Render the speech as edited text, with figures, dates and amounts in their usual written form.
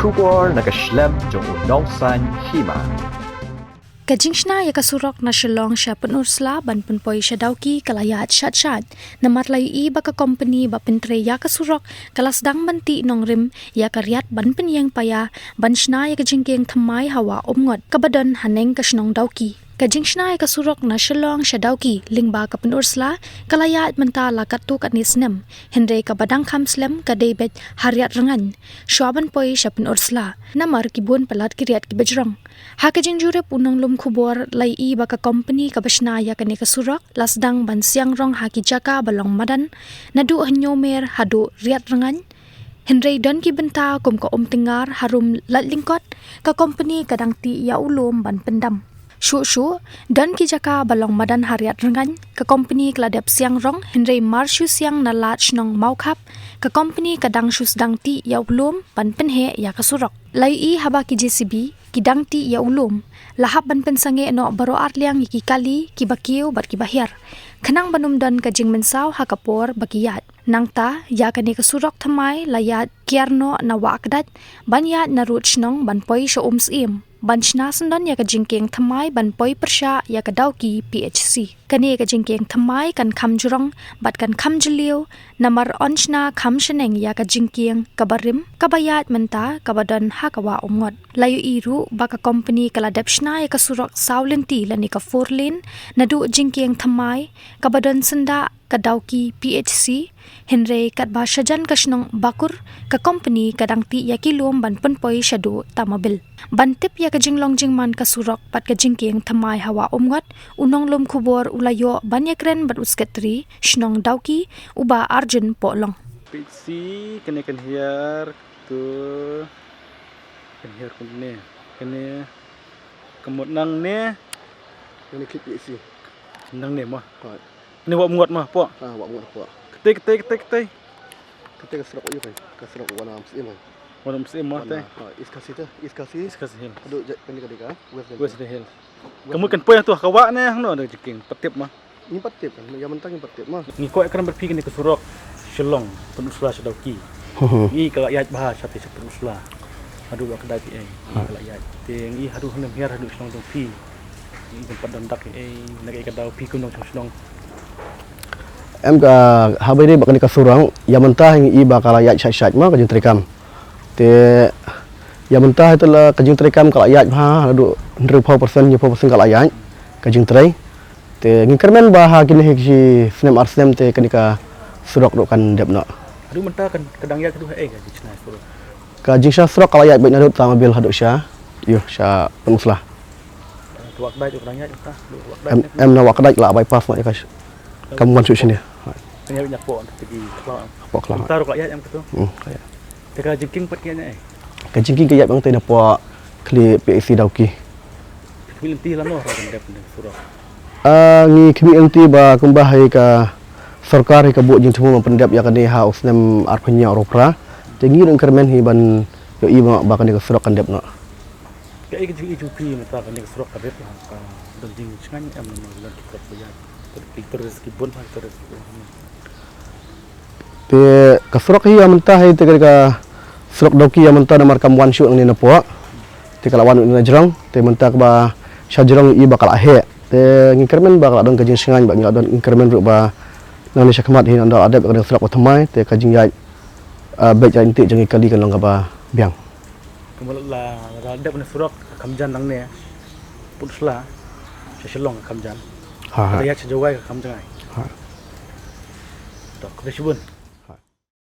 Kubor nakaslem jong unongsan hima. Kajingshna ya kasurok na Shillong siya penursla ban penpoi syadauki kalayat syat-syat namar layu i baka company ba pentre ya kasurok kalasdang banti nongrim ya karyat ban penyeng paya ban shna ya kajingking thamai hawa omngot kabadan haneng kasnong dauki kajingshna ya kasurok na Shillong syadauki lingba ka penursla kalayat menta lakatu kat nisnem henre kabadang khamslem kadebet hariat rengan syaban poi sya penursla namar kibun pelat kiryat kibajrong ha kajing jure punong lum khubor lai i baka company kabashna ya kane kasurak lasdang ban siang rong haki jaka balong madan nadu hanyomer hadu riat rengan Henry don ki benta kum ka tengar harum lat lingkot ka company kadang ti ya ulum ban pendam Shu dan ki jaka balong madan hariat rengan ka company kladep siang rong Henry marshu siang na lat nong maukap ka company kadang shus dang ti ya ulum ban penhe ya kasurak lai i haba ki JCB kidang ti ya ulum lahap ban pensange no baro arliang ki kali ki bakiu bat ki bahir khanang banum dan kajing mensaw hakapor bakiyat nangta ya kane kasurok thamai layat kiarno na wakdat banyat na ruchnong ban poi sha im banchna sandan ya kajingking thamai ban poi persha ya kadauki PHC kane kajingking thamai kan khamjurong bat kan khamjliu namar onchna khamsheneng ya kajingking kabarim kabayat menta kabadan hakawa omngot layu iru baka company kaladepshna ya kasurok saulenti lani ka forlin nadu jingking thamai kabadan senda kadauki PHC Henry kat bashajan kasnong bakur ka company kadang ti ya kilom ban penpoi shadu tamabil bantip ya kajinglong jingman kasurok pat kajingking thamai hawa omngot unong lum khubor ulayo banyakren bat usketri shnong dauki uba arjun polong PHC kene kan hiar tu kan hiar kene kemut nang ne Ini kit PHC nang ne mah ni wak mungot mah po wak mungot po ketik kita keserok yo kan keserok warna muslim kan warna muslim mah teh iskasi hill aduh ini kadika west the hill kamu kan poy tu kawa ne hang no ada jiking petip mah ini patip kan yang mentang patip mah ni ko akan berpikir ni kesurok Shillong penusla sedauki ni kalau ayat bahasa tapi penusla aduh wak kedai kalau ayat tengi aduh nem hiar aduh Shillong tu pi ni tempat dandak nak kadau pi kunong Shillong em ka habai ni bakani kasurang ya mentah yang i bakal ayat syat mah kajing trikam te ya mentah itulah kajing trikam kalau ayat ha adu 100% kalau ayat kajing trai te ngkermen bah kini hiksi snem arsnem te kanika surok dokan depna aduh mentah kan kadang ayat tu kajing cina surok kajing surok kalau ayat baik nadut sama bil haduk sya yo sya pemuslah wak dai tu kadang ayat em na wak dai la bypass mak kas kamu masuk sini Tanya banyak po pergi kelang. Po kelang. Taruh rakyat yang betul. Kaya. Teka jengking pat kaya Kajingking kaya bang tena po kli PAC dauki. Kami lenti lah no orang dep surah. Ngi kami lenti ba kumbah ka sarkar ka bu jing semua pendap ya kani ha usnem arpanya oropra. Tengi nang kermen hi ban yo i ba kani ka surok kan dep no. Kaya kejing jupi mata kani surok ka dep ka denging sengan em nak kita punya. Terus kibun terus. Te kasurok hi amenta hai te ka surok dauki amenta namar kam wan shu ni na po. Te kala wan ni jrong te menta ba syajrong i bakal ahe. Te ngkermen bakal adon kajing sengan ba ngadon ngkermen ru ba nang ni syakmat hi anda adab ka surok thamai te kajing yai baik ja inti jangi kali kan long ba biang. Kemudian lah adab ni surok kamjan nang ne. Putsla Shillong kamjan. Ada yang sejauh kamjan. Ha. Tok, dah